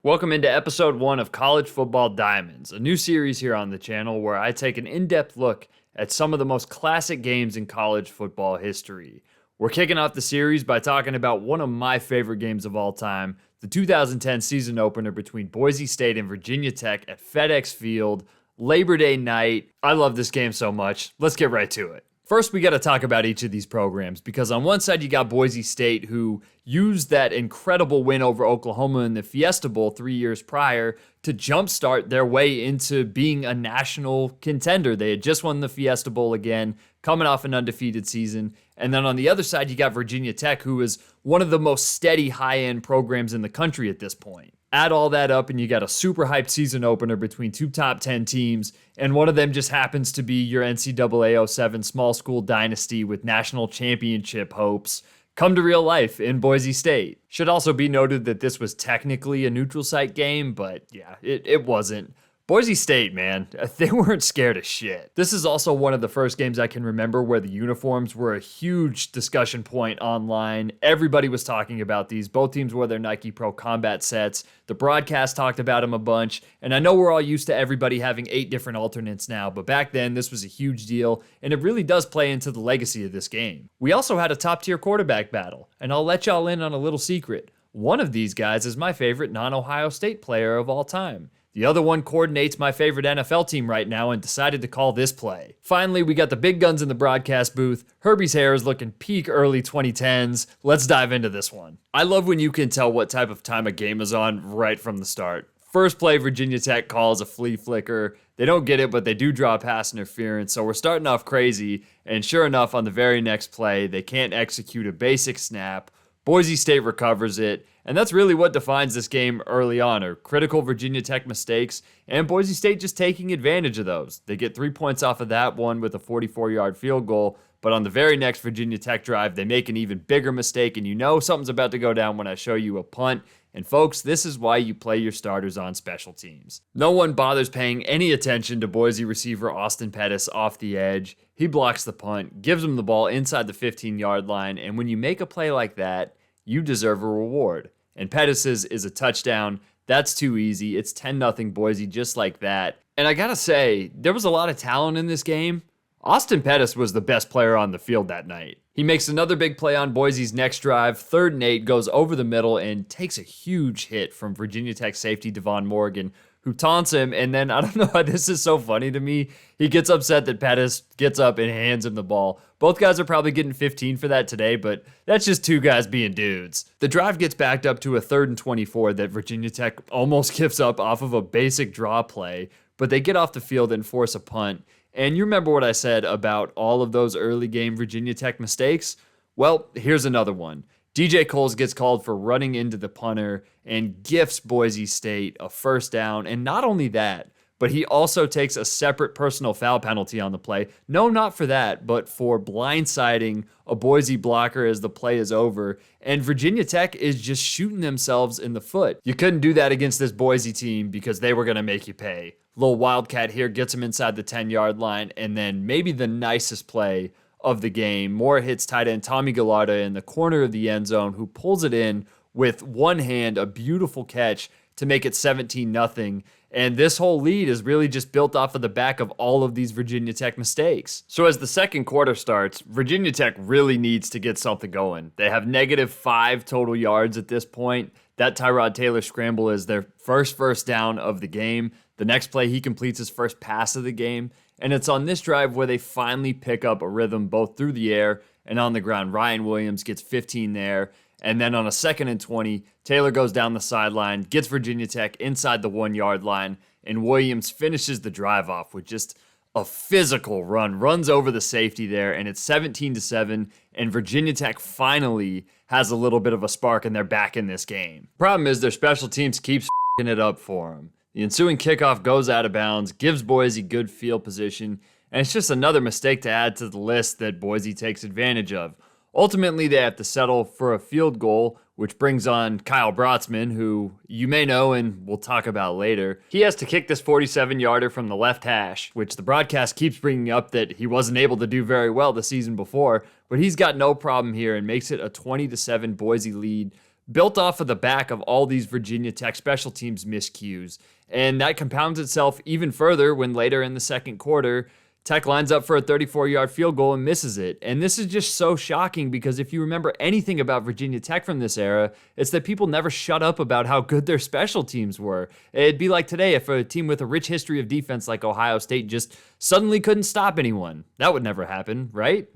Welcome into episode 1 of College Football Diamonds, a new series here on the channel where I take an in-depth look at some of the most classic games in college football history. We're kicking off the series by talking about one of my favorite games of all time, the 2010 season opener between Boise State and Virginia Tech at FedEx Field, Labor Day night. I love this game so much. Let's get right to it. First, we got to talk about each of these programs because on one side, you got Boise State, who used that incredible win over Oklahoma in the Fiesta Bowl 3 years prior to jumpstart their way into being a national contender. They had just won the Fiesta Bowl again, coming off an undefeated season. And then on the other side, you got Virginia Tech, who is one of the most steady high-end programs in the country at this point. Add all that up and you got a super hyped season opener between two top 10 teams, and one of them just happens to be your NCAA 07 small school dynasty with national championship hopes come to real life in Boise State. Should also be noted that this was technically a neutral site game, but yeah, it wasn't. Boise State, man, they weren't scared of shit. This is also one of the first games I can remember where the uniforms were a huge discussion point online. Everybody was talking about these. Both teams wore their Nike Pro Combat sets. The broadcast talked about them a bunch. And I know we're all used to everybody having 8 different alternates now, but back then this was a huge deal, and it really does play into the legacy of this game. We also had a top-tier quarterback battle, and I'll let y'all in on a little secret. One of these guys is my favorite non-Ohio State player of all time. The other one coordinates my favorite NFL team right now and decided to call this play. Finally, we got the big guns in the broadcast booth. Herbie's hair is looking peak early 2010s. Let's dive into this one. I love when you can tell what type of time a game is on right from the start. First play, Virginia Tech calls a flea flicker. They don't get it, but they do draw pass interference, so we're starting off crazy. And sure enough, on the very next play, they can't execute a basic snap. Boise State recovers it, and that's really what defines this game early on, are critical Virginia Tech mistakes, and Boise State just taking advantage of those. They get 3 points off of that one with a 44-yard field goal, but on the very next Virginia Tech drive, they make an even bigger mistake, and you know something's about to go down when I show you a punt. And folks, this is why you play your starters on special teams. No one bothers paying any attention to Boise receiver Austin Pettis off the edge. He blocks the punt, gives him the ball inside the 15-yard line, and when you make a play like that, you deserve a reward. And Pettis' is a touchdown. That's too easy. It's 10-0 Boise just like that. And I gotta say, there was a lot of talent in this game. Austin Pettis was the best player on the field that night. He makes another big play on Boise's next drive. 3rd and 8, goes over the middle and takes a huge hit from Virginia Tech safety Devon Morgan, who taunts him. And then, I don't know why this is so funny to me, he gets upset that Pettis gets up and hands him the ball. Both guys are probably getting 15 for that today, but that's just two guys being dudes. The drive gets backed up to a 3rd and 24 that Virginia Tech almost gives up off of a basic draw play, but they get off the field and force a punt. And you remember what I said about all of those early game Virginia Tech mistakes? Well, here's another one. DJ Coles gets called for running into the punter and gifts Boise State a first down. And not only that, but he also takes a separate personal foul penalty on the play. No, not for that, but for blindsiding a Boise blocker as the play is over. And Virginia Tech is just shooting themselves in the foot. You couldn't do that against this Boise team because they were going to make you pay. Little Wildcat here gets him inside the 10-yard line, and then maybe the nicest play of the game. Moore hits tight end Tommy Gallarda in the corner of the end zone, who pulls it in with one hand, a beautiful catch to make it 17-0. And this whole lead is really just built off of the back of all of these Virginia Tech mistakes. So as the second quarter starts, Virginia Tech really needs to get something going. They have -5 total yards at this point. That Tyrod Taylor scramble is their first down of the game. The next play, he completes his first pass of the game. And it's on this drive where they finally pick up a rhythm both through the air and on the ground. Ryan Williams gets 15 there. And then on a 2nd and 20, Taylor goes down the sideline, gets Virginia Tech inside the 1-yard line, and Williams finishes the drive off with just a physical run, runs over the safety there, and it's 17-7, and Virginia Tech finally has a little bit of a spark and they're back in this game. Problem is their special teams keeps f***ing it up for them. The ensuing kickoff goes out of bounds, gives Boise good field position, and it's just another mistake to add to the list that Boise takes advantage of. Ultimately, they have to settle for a field goal, which brings on Kyle Brotzman, who you may know and we'll talk about later. He has to kick this 47-yarder from the left hash, which the broadcast keeps bringing up that he wasn't able to do very well the season before, but he's got no problem here and makes it a 20-7 Boise lead built off of the back of all these Virginia Tech special teams miscues. And that compounds itself even further when later in the second quarter, Tech lines up for a 34-yard field goal and misses it. And this is just so shocking because if you remember anything about Virginia Tech from this era, it's that people never shut up about how good their special teams were. It'd be like today if a team with a rich history of defense like Ohio State just suddenly couldn't stop anyone. That would never happen, right?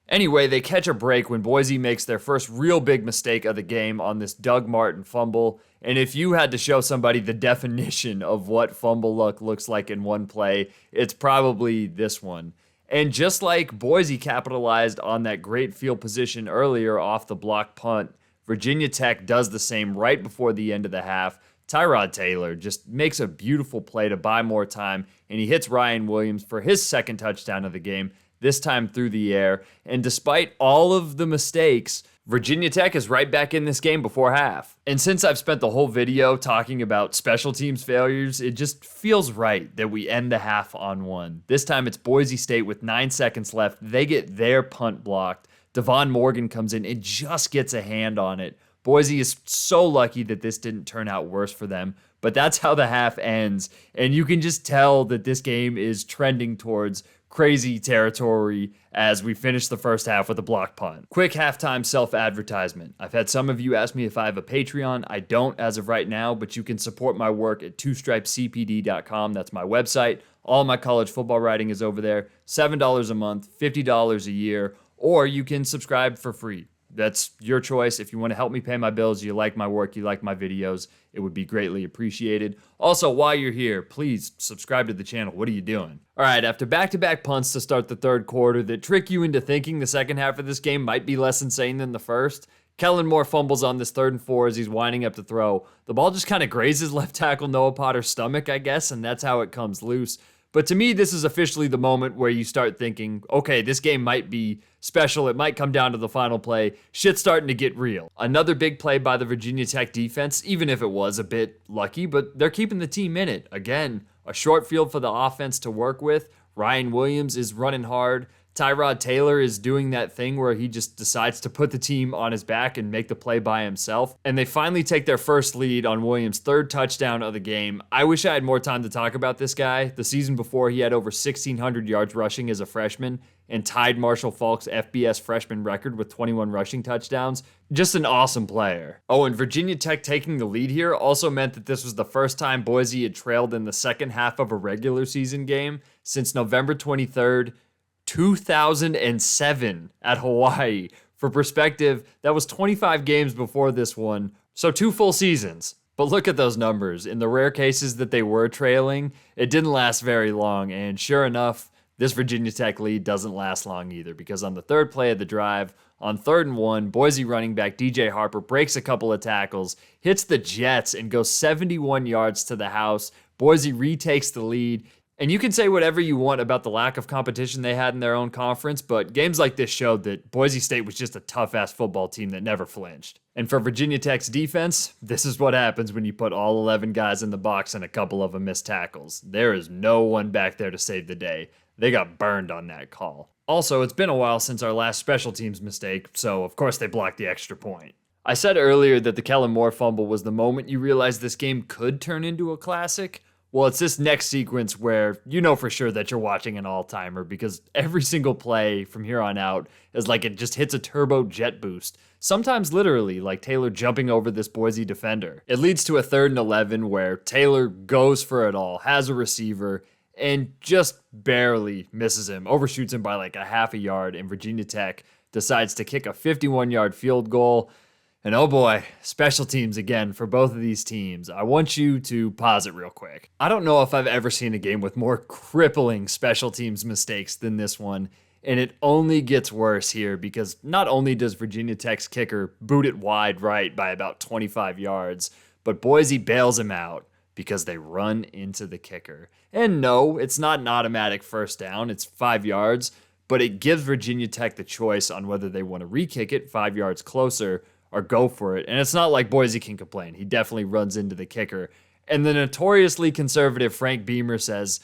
Anyway, they catch a break when Boise makes their first real big mistake of the game on this Doug Martin fumble. And if you had to show somebody the definition of what fumble luck looks like in one play, it's probably this one. And just like Boise capitalized on that great field position earlier off the block punt, Virginia Tech does the same right before the end of the half. Tyrod Taylor just makes a beautiful play to buy more time, and he hits Ryan Williams for his second touchdown of the game, this time through the air. And despite all of the mistakes, Virginia Tech is right back in this game before half. And since I've spent the whole video talking about special teams failures, it just feels right that we end the half on one. This time it's Boise State with 9 seconds left. They get their punt blocked. Devon Morgan comes in and just gets a hand on it. Boise is so lucky that this didn't turn out worse for them, but that's how the half ends. And you can just tell that this game is trending towards crazy territory as we finish the first half with a block punt. Quick halftime self-advertisement. I've had some of you ask me if I have a Patreon. I don't as of right now, but you can support my work at twostripescpd.com. That's my website. All my college football writing is over there. $7 a month, $50 a year, or you can subscribe for free. That's your choice. If you want to help me pay my bills, you like my work, you like my videos, it would be greatly appreciated. Also, while you're here, please subscribe to the channel. What are you doing? All right, after back-to-back punts to start the third quarter that trick you into thinking the second half of this game might be less insane than the first, Kellen Moore fumbles on this 3rd and 4 as he's winding up to throw. The ball just kind of grazes left tackle Noah Potter's stomach, I guess, and that's how it comes loose. But to me, this is officially the moment where you start thinking, okay, this game might be special. It might come down to the final play. Shit's starting to get real. Another big play by the Virginia Tech defense, even if it was a bit lucky, but they're keeping the team in it. Again, a short field for the offense to work with. Ryan Williams is running hard. Tyrod Taylor is doing that thing where he just decides to put the team on his back and make the play by himself. And they finally take their first lead on Williams' 3rd touchdown of the game. I wish I had more time to talk about this guy. The season before, he had over 1,600 yards rushing as a freshman and tied Marshall Faulk's FBS freshman record with 21 rushing touchdowns. Just an awesome player. Oh, and Virginia Tech taking the lead here also meant that this was the first time Boise had trailed in the second half of a regular season game since November 23rd, 2007 at Hawaii. For perspective, that was 25 games before this one, so 2 full seasons. But look at those numbers. In the rare cases that they were trailing, it didn't last very long, and sure enough, this Virginia Tech lead doesn't last long either, because on the 3rd play of the drive, on 3rd and 1, Boise running back DJ Harper breaks a couple of tackles, hits the Jets, and goes 71 yards to the house. Boise retakes the lead. And you can say whatever you want about the lack of competition they had in their own conference, but games like this showed that Boise State was just a tough-ass football team that never flinched. And for Virginia Tech's defense, this is what happens when you put all 11 guys in the box and a couple of them miss tackles. There is no one back there to save the day. They got burned on that call. Also, it's been a while since our last special teams mistake, so of course they blocked the extra point. I said earlier that the Kellen Moore fumble was the moment you realized this game could turn into a classic. Well, it's this next sequence where you know for sure that you're watching an all-timer because every single play from here on out is like it just hits a turbo jet boost. Sometimes literally, like Taylor jumping over this Boise defender. It leads to a 3rd and 11 where Taylor goes for it all, has a receiver, and just barely misses him, overshoots him by like a half a yard, and Virginia Tech decides to kick a 51-yard field goal. And oh boy, special teams again for both of these teams. I want you to pause it real quick. I don't know if I've ever seen a game with more crippling special teams mistakes than this one, and it only gets worse here because not only does Virginia Tech's kicker boot it wide right by about 25 yards, but Boise bails him out because they run into the kicker. And no, it's not an automatic first down, it's 5 yards, but it gives Virginia Tech the choice on whether they want to re-kick it 5 yards closer or go for it. And it's not like Boise can complain. He definitely runs into the kicker. And the notoriously conservative Frank Beamer says,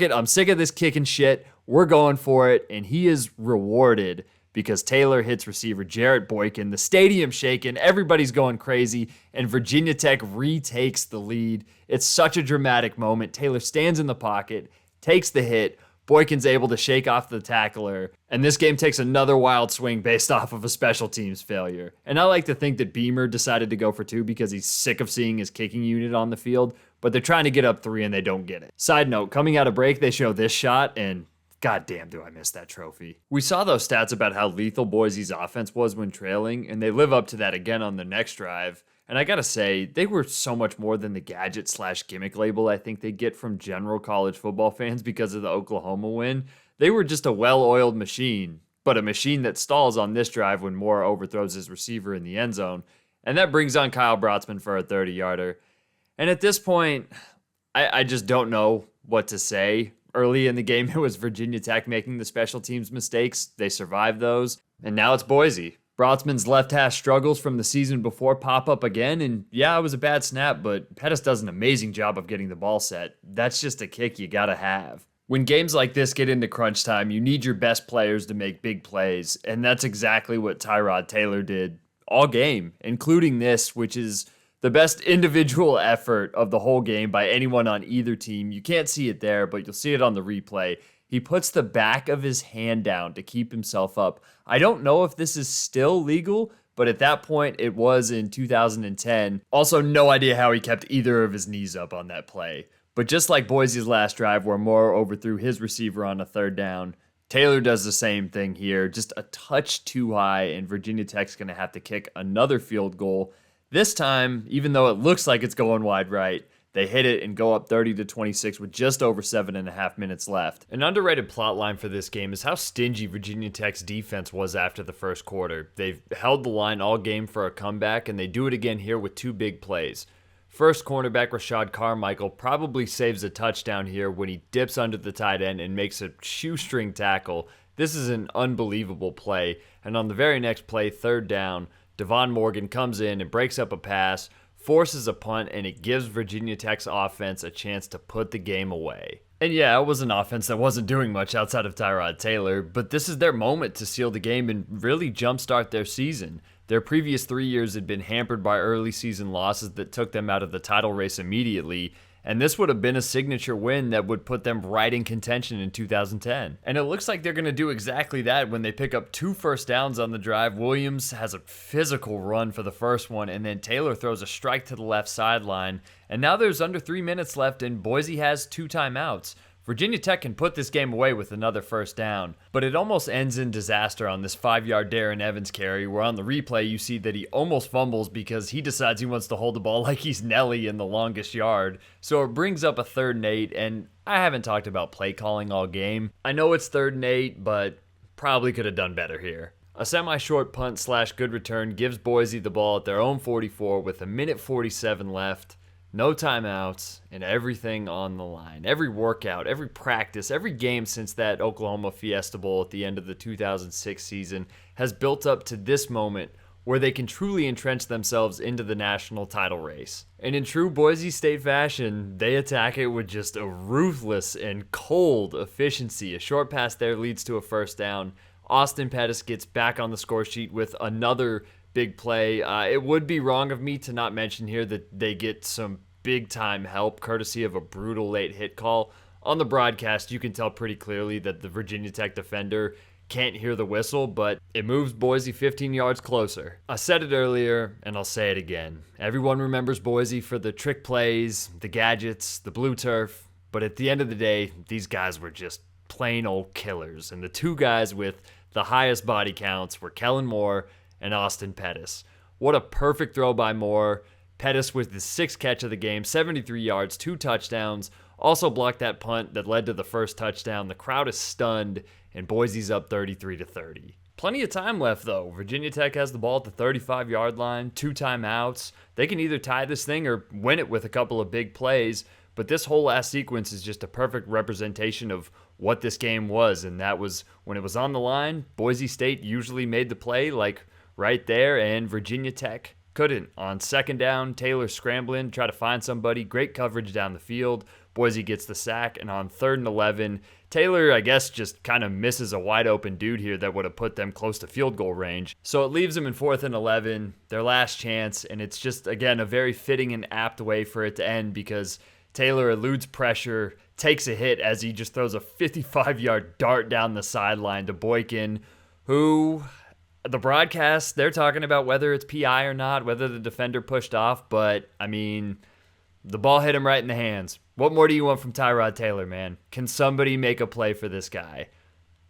"F it, I'm sick of this kicking shit. We're going for it." And he is rewarded because Taylor hits receiver Jarrett Boykin. The stadium's shaking, everybody's going crazy, and Virginia Tech retakes the lead. It's such a dramatic moment. Taylor stands in the pocket, takes the hit. Boykin's able to shake off the tackler, and this game takes another wild swing based off of a special teams failure. And I like to think that Beamer decided to go for 2 because he's sick of seeing his kicking unit on the field, but they're trying to get up 3 and they don't get it. Side note, coming out of break, they show this shot, and goddamn do I miss that trophy. We saw those stats about how lethal Boise's offense was when trailing, and they live up to that again on the next drive. And I gotta say, they were so much more than the gadget/gimmick label I think they get from general college football fans because of the Oklahoma win. They were just a well-oiled machine, but a machine that stalls on this drive when Moore overthrows his receiver in the end zone. And that brings on Kyle Brotzman for a 30-yarder. And at this point, I just don't know what to say. Early in the game, it was Virginia Tech making the special teams mistakes. They survived those. And now it's Boise. Brotzman's left hash struggles from the season before pop up again, and yeah, it was a bad snap, but Pettis does an amazing job of getting the ball set. That's just a kick you gotta have. When games like this get into crunch time, you need your best players to make big plays, and that's exactly what Tyrod Taylor did all game, including this, which is the best individual effort of the whole game by anyone on either team. You can't see it there, but you'll see it on the replay. He puts the back of his hand down to keep himself up. I don't know if this is still legal, but at that point it was in 2010. Also, no idea how he kept either of his knees up on that play. But just like Boise's last drive where Moore overthrew his receiver on a 3rd down, Taylor does the same thing here, just a touch too high, and Virginia Tech's going to have to kick another field goal. This time, even though it looks like it's going wide right, they hit it and go up 30-26 with just over 7.5 minutes left. An underrated plot line for this game is how stingy Virginia Tech's defense was after the first quarter. They've held the line all game for a comeback, and they do it again here with 2 big plays. First, cornerback Rashad Carmichael probably saves a touchdown here when he dips under the tight end and makes a shoestring tackle. This is an unbelievable play, and on the very next play, 3rd down, Devon Morgan comes in and breaks up a pass, forces a punt, and it gives Virginia Tech's offense a chance to put the game away. And yeah, it was an offense that wasn't doing much outside of Tyrod Taylor, but this is their moment to seal the game and really jumpstart their season. Their previous 3 years had been hampered by early season losses that took them out of the title race immediately, and this would have been a signature win that would put them right in contention in 2010. And it looks like they're going to do exactly that when they pick up 2 first downs on the drive. Williams has a physical run for the first one, and then Taylor throws a strike to the left sideline. And now there's under 3 minutes left, and Boise has 2 timeouts. Virginia Tech can put this game away with another first down, but it almost ends in disaster on this 5-yard Darren Evans carry, where on the replay you see that he almost fumbles because he decides he wants to hold the ball like he's Nelly in the longest yard. So it brings up a 3rd and 8, and I haven't talked about play calling all game. I know it's 3rd and 8, but probably could have done better here. A semi-short punt/good return gives Boise the ball at their own 44 with 1:47 left. No timeouts, and everything on the line. Every workout, every practice, every game since that Oklahoma Fiesta Bowl at the end of the 2006 season has built up to this moment where they can truly entrench themselves into the national title race. And in true Boise State fashion, they attack it with just a ruthless and cold efficiency. A short pass there leads to a first down. Austin Pettis gets back on the score sheet with another big play. It would be wrong of me to not mention here that they get some big-time help courtesy of a brutal late hit call. On the broadcast, you can tell pretty clearly that the Virginia Tech defender can't hear the whistle, but it moves Boise 15 yards closer. I said it earlier, and I'll say it again. Everyone remembers Boise for the trick plays, the gadgets, the blue turf, but at the end of the day, these guys were just plain old killers, and the 2 guys with the highest body counts were Kellen Moore and Austin Pettis. What a perfect throw by Moore. Pettis with the 6th catch of the game, 73 yards, 2 touchdowns. Also blocked that punt that led to the first touchdown. The crowd is stunned, and Boise's up 33-30. Plenty of time left, though. Virginia Tech has the ball at the 35-yard line, 2 timeouts. They can either tie this thing or win it with a couple of big plays, but this whole last sequence is just a perfect representation of what this game was, and that was when it was on the line, Boise State usually made the play, like right there, and Virginia Tech couldn't. On 2nd down, Taylor scrambling, try to find somebody. Great coverage down the field. Boise gets the sack, and on 3rd and 11, Taylor, I guess, just kind of misses a wide open dude here that would have put them close to field goal range. So it leaves them in 4th and 11, their last chance, and it's just, again, a very fitting and apt way for it to end because Taylor eludes pressure, takes a hit as he just throws a 55-yard dart down the sideline to Boykin, who, the broadcast, they're talking about whether it's PI or not, whether the defender pushed off, but, I mean, the ball hit him right in the hands. What more do you want from Tyrod Taylor, man? Can somebody make a play for this guy?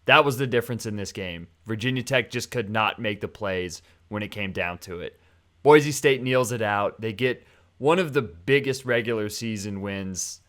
That was the difference in this game. Virginia Tech just could not make the plays when it came down to it. Boise State kneels it out. They get one of the biggest regular season wins,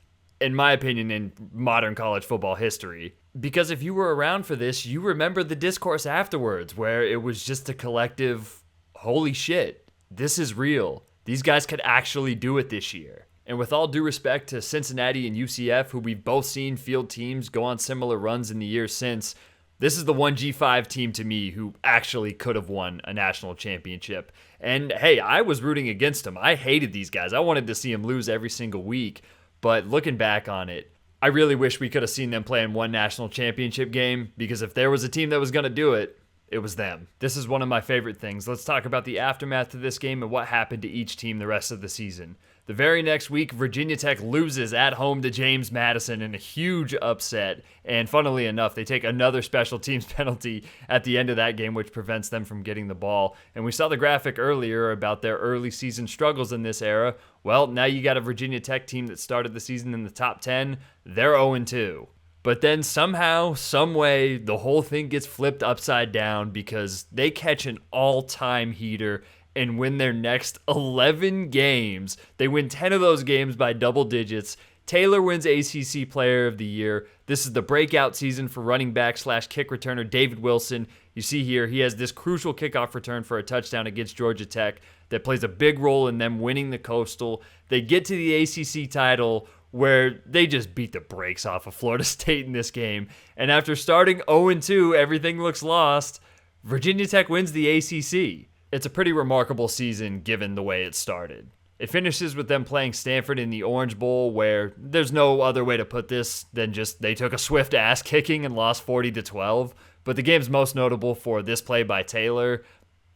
in my opinion, in modern college football history. Because if you were around for this, you remember the discourse afterwards where it was just a collective, holy shit, this is real. These guys could actually do it this year. And with all due respect to Cincinnati and UCF, who we've both seen field teams go on similar runs in the years since, this is the one G5 team to me who actually could have won a national championship. And hey, I was rooting against them. I hated these guys. I wanted to see them lose every single week. But looking back on it, I really wish we could have seen them play in one national championship game, because if there was a team that was going to do it, it was them. This is one of my favorite things. Let's talk about the aftermath of this game and what happened to each team the rest of the season. The very next week, Virginia Tech loses at home to James Madison in a huge upset. And funnily enough, they take another special teams penalty at the end of that game, which prevents them from getting the ball. And we saw the graphic earlier about their early season struggles in this era. Well, now you got a Virginia Tech team that started the season in the top 10. They're 0-2. But then somehow, some way, the whole thing gets flipped upside down because they catch an all-time heater and win their next 11 games. They win 10 of those games by double digits. Taylor wins ACC Player of the Year. This is the breakout season for running back / kick returner David Wilson. You see here, he has this crucial kickoff return for a touchdown against Georgia Tech that plays a big role in them winning the Coastal. They get to the ACC title where they just beat the brakes off of Florida State in this game. And after starting 0-2, everything looks lost. Virginia Tech wins the ACC. It's a pretty remarkable season given the way it started. It finishes with them playing Stanford in the Orange Bowl, where there's no other way to put this than just they took a swift ass kicking and lost 40-12. But the game's most notable for this play by Taylor.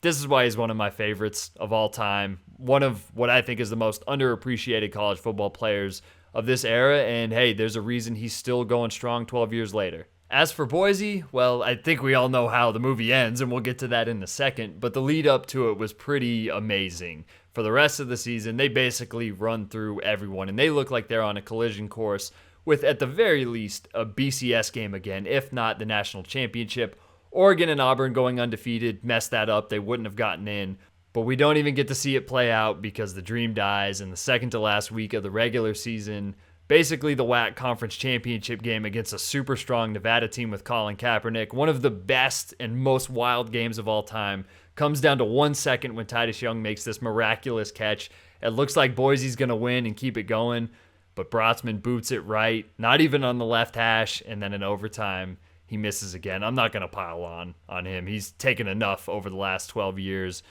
This is why he's one of my favorites of all time. One of what I think is the most underappreciated college football players of this era. And hey, there's a reason he's still going strong 12 years later. As for Boise, well, I think we all know how the movie ends, and we'll get to that in a second, but the lead up to it was pretty amazing. For the rest of the season, they basically run through everyone, and they look like they're on a collision course with, at the very least, a BCS game again, if not the national championship. Oregon and Auburn going undefeated messed that up. They wouldn't have gotten in, but we don't even get to see it play out because the dream dies in the second to last week of the regular season. Basically, the WAC Conference Championship game against a super strong Nevada team with Colin Kaepernick, one of the best and most wild games of all time, comes down to 1 second when Titus Young makes this miraculous catch. It looks like Boise's going to win and keep it going, but Brotzman boots it right, not even on the left hash, and then in overtime, he misses again. I'm not going to pile on him. He's taken enough over the last 12 years,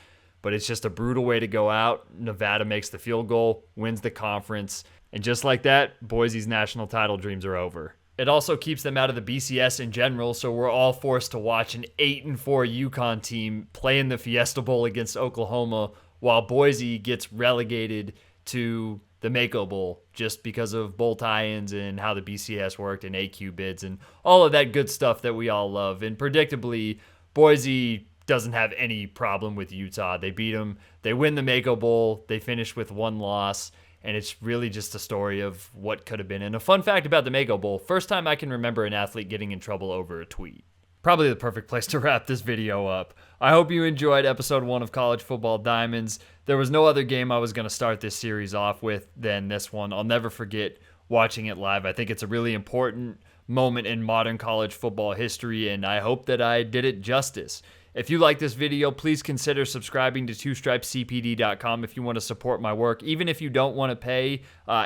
but it's just a brutal way to go out. Nevada makes the field goal, wins the conference, and just like that, Boise's national title dreams are over. It also keeps them out of the BCS in general, so we're all forced to watch an 8-4 UConn team play in the Fiesta Bowl against Oklahoma, while Boise gets relegated to the Mako Bowl just because of bowl tie-ins and how the BCS worked and AQ bids and all of that good stuff that we all love. And predictably, Boise doesn't have any problem with Utah. They beat them. They win the Mako Bowl. They finish with 1 loss. And it's really just a story of what could have been. And a fun fact about the Mako Bowl, first time I can remember an athlete getting in trouble over a tweet. Probably the perfect place to wrap this video up. I hope you enjoyed episode 1 of College Football Diamonds. There was no other game I was going to start this series off with than this one. I'll never forget watching it live. I think it's a really important moment in modern college football history, and I hope that I did it justice. If you like this video, please consider subscribing to twostripescpd.com if you want to support my work. Even if you don't want to pay,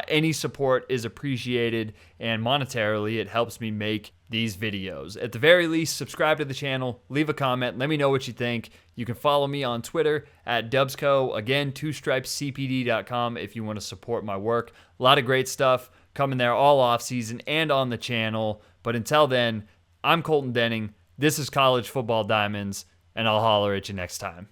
any support is appreciated, and monetarily it helps me make these videos. At the very least, subscribe to the channel, leave a comment, let me know what you think. You can follow me on Twitter at Dubsco. Again, twostripescpd.com if you want to support my work. A lot of great stuff. coming there all off season and on the channel. But until then, I'm Colton Denning. This is College Football Diamonds, and I'll holler at you next time.